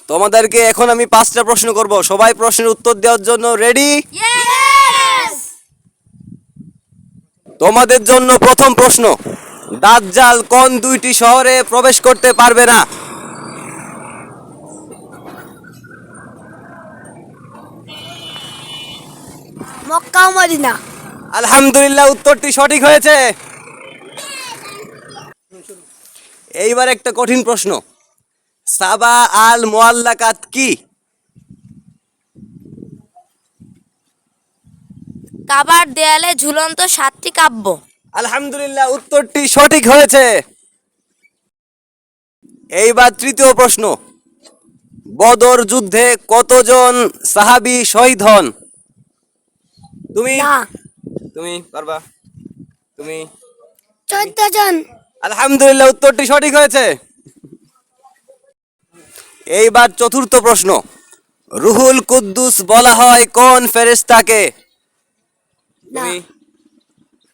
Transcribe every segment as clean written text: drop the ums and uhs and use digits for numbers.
তোমাদেরকে এখন আমি 5টা প্রশ্ন করব, সবাই প্রশ্নের উত্তর দেওয়ার জন্য রেডি? তোমাদের জন্য প্রথম প্রশ্ন, দাজ্জাল কোন 2টি শহরে প্রবেশ করতে পারবে না? মক্কা ও মদিনা। আলহামদুলিল্লাহ, উত্তরটি সঠিক হয়েছে। এইবার একটা কঠিন প্রশ্ন, সাবা আল মুআল্লাকাত কি? কাবার দেয়ালে ঝুলন্ত 7টি কাব্য। আলহামদুলিল্লাহ, উত্তরটি সঠিক হয়েছে। এইবার তৃতীয় প্রশ্ন, বদর যুদ্ধে কতজন সাহাবী শহীদ হন? তুমি না, তুমি পারবা? তুমি 14 জন। আলহামদুলিল্লাহ, উত্তরটি সঠিক হয়েছে। এইবার চতুর্থ প্রশ্ন, রুহুল কুদ্দুস বলা হয় কোন ফেরেশতাকে? তুমি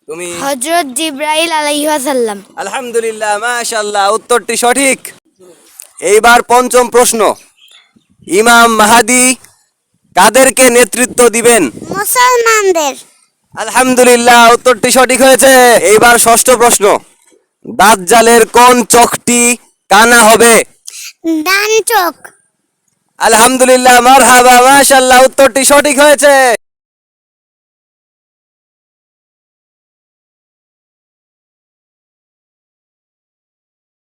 তুমি হযরত জিবরাইল আলাইহিস সালাম। আলহামদুলিল্লাহ, মাশাআল্লাহ, উত্তরটি সঠিক। এইবার পঞ্চম প্রশ্ন, ইমাম মাহদী কাদেরকে নেতৃত্ব দিবেন? মুসলমানদের। আলহামদুলিল্লাহ, উত্তরটি সঠিক হয়েছে। এইবার ষষ্ঠ প্রশ্ন, দাজ্জালের কোন চোখটি কানা হবে? ডান চোখ। আলহামদুলিল্লাহ, মারহাবা, মাশাআল্লাহ, উত্তরটি সঠিক হয়েছে।